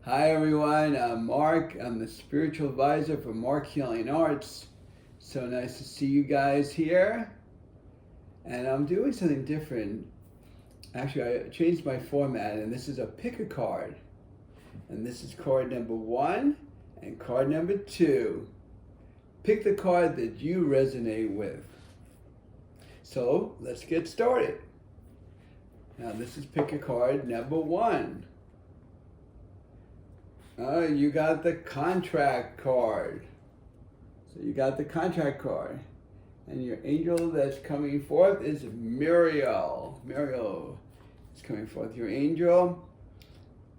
Hi everyone, I'm Mark. I'm the spiritual advisor for Marc Healing Arts. So nice to see you guys here. And I'm doing something different. Actually, I changed my format, and this is a pick a card. And this is card number 1 and card number 2. Pick the card that you resonate with. So let's get started. Now this is pick a card number 1. You got the contract card. So you got the contract card. And your angel that's coming forth is Muriel. Muriel is coming forth, your angel.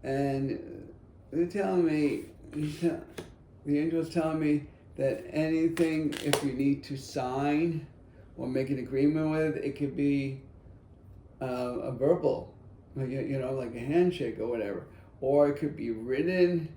And they're telling me, the angel is telling me that anything, if you need to sign or make an agreement with, it could be a verbal, like a handshake or whatever. Or it could be written.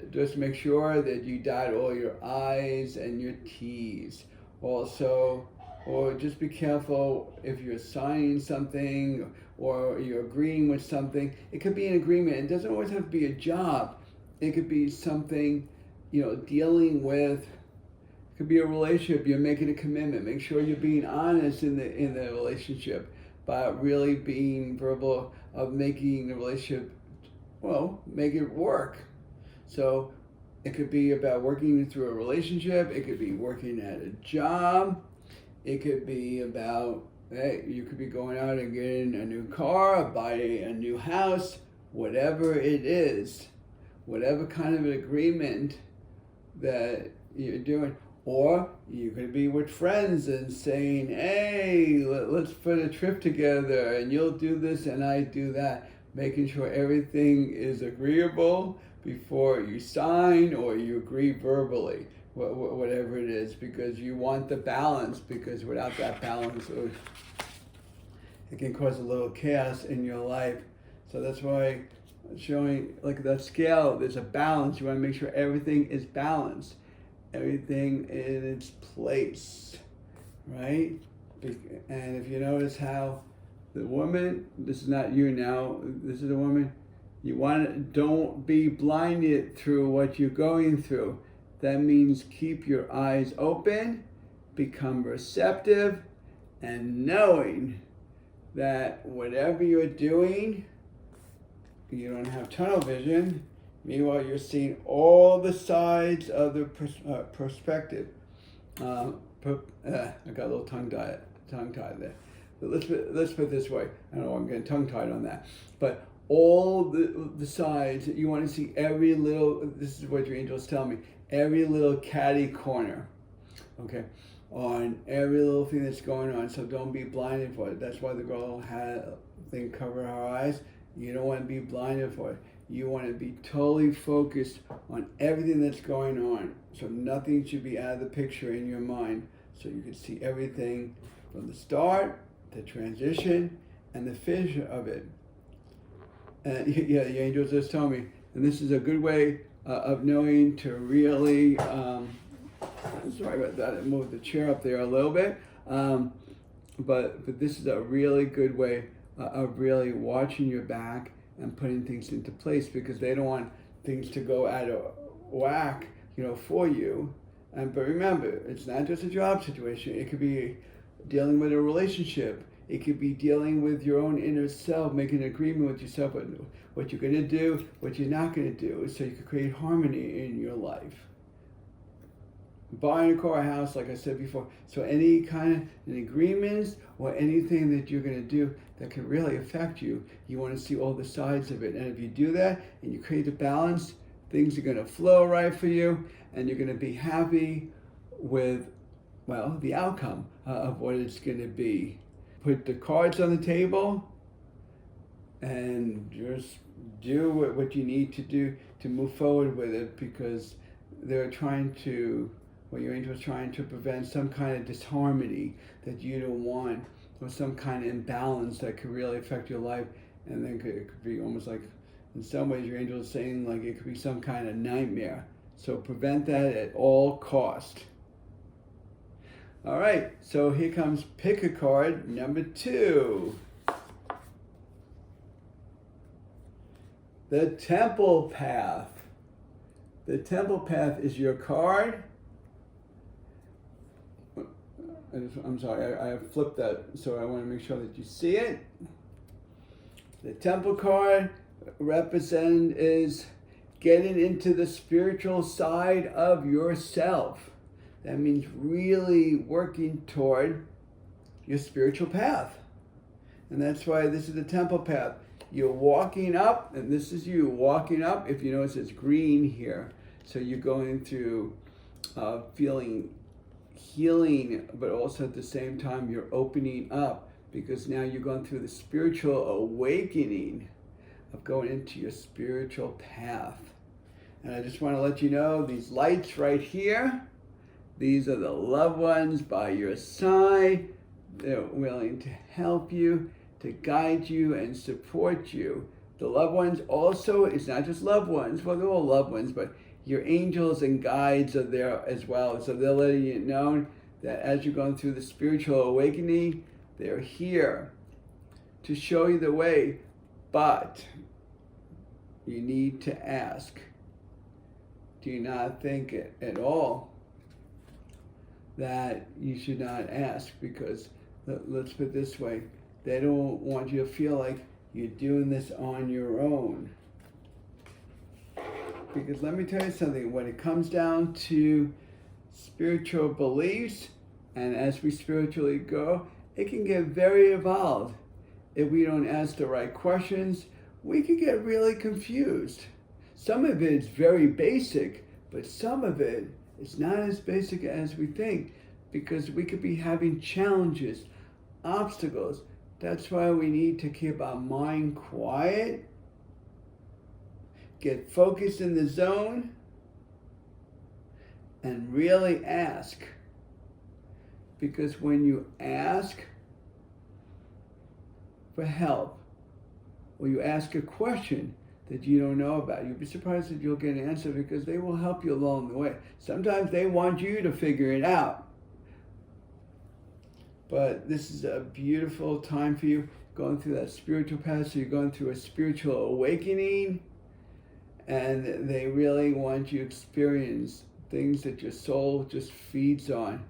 Just make sure that you dot all your I's and your T's. Also, or just be careful if you're signing something or you're agreeing with something. It could be an agreement. It doesn't always have to be a job. It could be something, dealing with. It could be a relationship. You're making a commitment. Make sure you're being honest in the relationship, but really being verbal of making the relationship, make it work. So it could be about working through a relationship. It could be working at a job. It could be about, you could be going out and getting a new car, buying a new house, whatever it is, whatever kind of an agreement that you're doing. Or you could be with friends and saying, hey, let's put a trip together and you'll do this and I do that. Making sure everything is agreeable before you sign or you agree verbally, whatever it is, because you want the balance, because without that balance, it can cause a little chaos in your life. So that's why showing, like that scale, there's a balance. You want to make sure everything is balanced, everything in its place, right? And if you notice how the woman, this is not you now, this is a woman, don't be blinded through what you're going through. That means keep your eyes open, become receptive, and knowing that whatever you're doing, you don't have tunnel vision. Meanwhile, you're seeing all the sides of the perspective. I got a little tongue tied there. But let's put it this way. I don't know, I'm getting tongue tied on that. But all the sides, you want to see every little, this is what your angels tell me, every little catty corner, okay, on every little thing that's going on. So don't be blinded for it. That's why the girl had a thing cover her eyes. You don't want to be blinded for it. You want to be totally focused on everything that's going on. So nothing should be out of the picture in your mind. So you can see everything from the start, the transition, and the finish of it. And the angels just told me, and this is a good way of knowing to really, sorry about that, I moved the chair up there a little bit, but this is a really good way of really watching your back and putting things into place, because they don't want things to go out of whack, for you. But remember, it's not just a job situation. It could be dealing with a relationship. It could be dealing with your own inner self, making an agreement with yourself, what you're going to do, what you're not going to do, so you can create harmony in your life. Buying a car, a house, like I said before. So any kind of agreements or anything that you're going to do that can really affect you, you want to see all the sides of it. And if you do that and you create a balance, things are going to flow right for you, and you're going to be happy with, the outcome of what it's going to be. Put the cards on the table and just do what you need to do to move forward with it, because they're trying to, your angel's trying to prevent some kind of disharmony that you don't want, or some kind of imbalance that could really affect your life. And then it could be almost like, in some ways, your angel is saying like it could be some kind of nightmare. So prevent that at all cost. All right, so here comes pick a card number 2. the temple path. The temple path is your card. I'm sorry, I flipped that, so I want to make sure that you see it. The temple card is getting into the spiritual side of yourself. That means really working toward your spiritual path. And that's why this is the temple path. You're walking up, and this is you walking up. If you notice, it's green here. So you're going through feeling healing, but also at the same time, you're opening up, because now you're going through the spiritual awakening of going into your spiritual path. And I just want to let you know, these lights right here, these are the loved ones by your side. They're willing to help you, to guide you and support you. The loved ones also, it's not just loved ones, well, they're all loved ones, but your angels and guides are there as well. So they're letting you know that as you're going through the spiritual awakening, they're here to show you the way, but you need to ask. Do you not think at all that you should not ask? Because let's put it this way, they don't want you to feel like you're doing this on your own. Because let me tell you something, when it comes down to spiritual beliefs, and as we spiritually go, it can get very evolved. If we don't ask the right questions, we can get really confused. Some of it is very basic, but some of it is not as basic as we think, because we could be having challenges, obstacles. That's why we need to keep our mind quiet, get focused in the zone, and really ask. Because when you ask for help, or you ask a question that you don't know about, you'll be surprised that you'll get an answer, because they will help you along the way. Sometimes they want you to figure it out. But this is a beautiful time for you, going through that spiritual path. So you're going through a spiritual awakening, and they really want you to experience things that your soul just feeds on,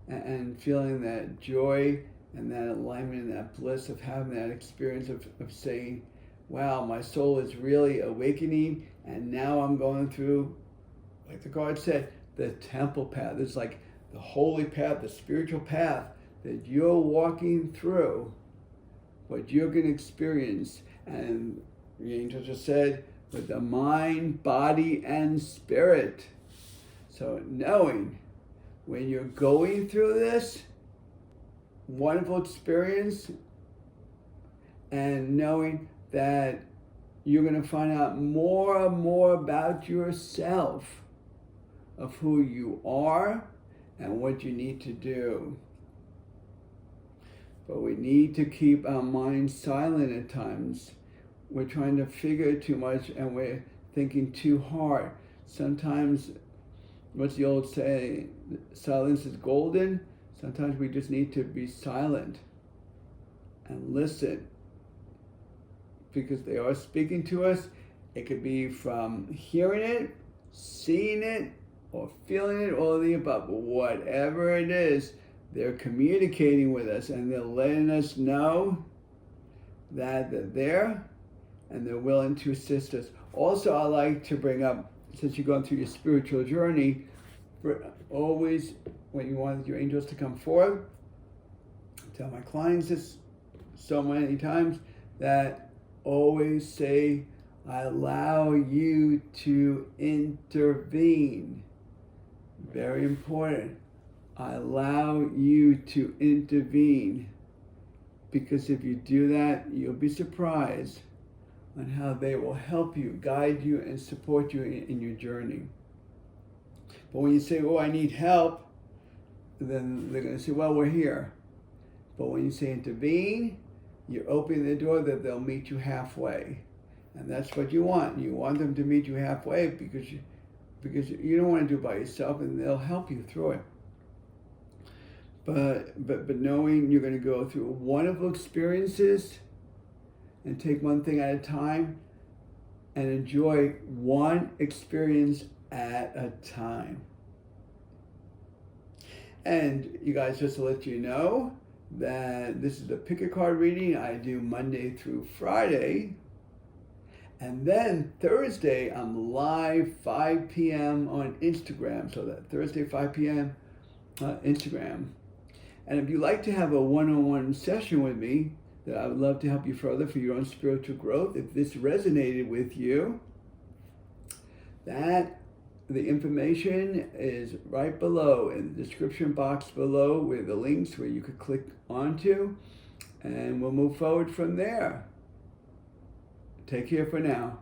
and feeling that joy and that alignment and that bliss of having that experience of saying, wow, my soul is really awakening, and now I'm going through, like the card said, the temple path. It's like the holy path, the spiritual path that you're walking through, what you're going to experience. And the angel just said, with the mind, body, and spirit. So knowing when you're going through this wonderful experience, and knowing that you're going to find out more and more about yourself, of who you are and what you need to do. But we need to keep our minds silent at times. We're trying to figure too much, and we're thinking too hard. Sometimes, what's the old saying? Silence is golden. Sometimes we just need to be silent and listen, because they are speaking to us. It could be from hearing it, seeing it, or feeling it, all of the above. But whatever it is, they're communicating with us, and they're letting us know that they're there and they're willing to assist us. Also, I like to bring up, since you're going through your spiritual journey, always when you want your angels to come forward, I tell my clients this so many times, that always say, I allow you to intervene. Very important. I allow you to intervene, because if you do that, you'll be surprised on how they will help you, guide you, and support you in your journey. But when you say, oh, I need help, then they're going to say, well, we're here. But when you say intervene, you're opening the door that they'll meet you halfway. And that's what you want. You want them to meet you halfway, because you don't want to do it by yourself, and they'll help you through it. But knowing you're going to go through wonderful experiences, and take one thing at a time, and enjoy one experience at a time. And you guys, just to let you know that this is a pick a card reading I do Monday through Friday. And then Thursday, I'm live 5 p.m. on Instagram. So that Thursday, 5 p.m. Instagram. And if you'd like to have a one-on-one session with me, that I would love to help you further for your own spiritual growth, if this resonated with you, the information is right below in the description box below with the links where you could click onto, and we'll move forward from there. Take care for now.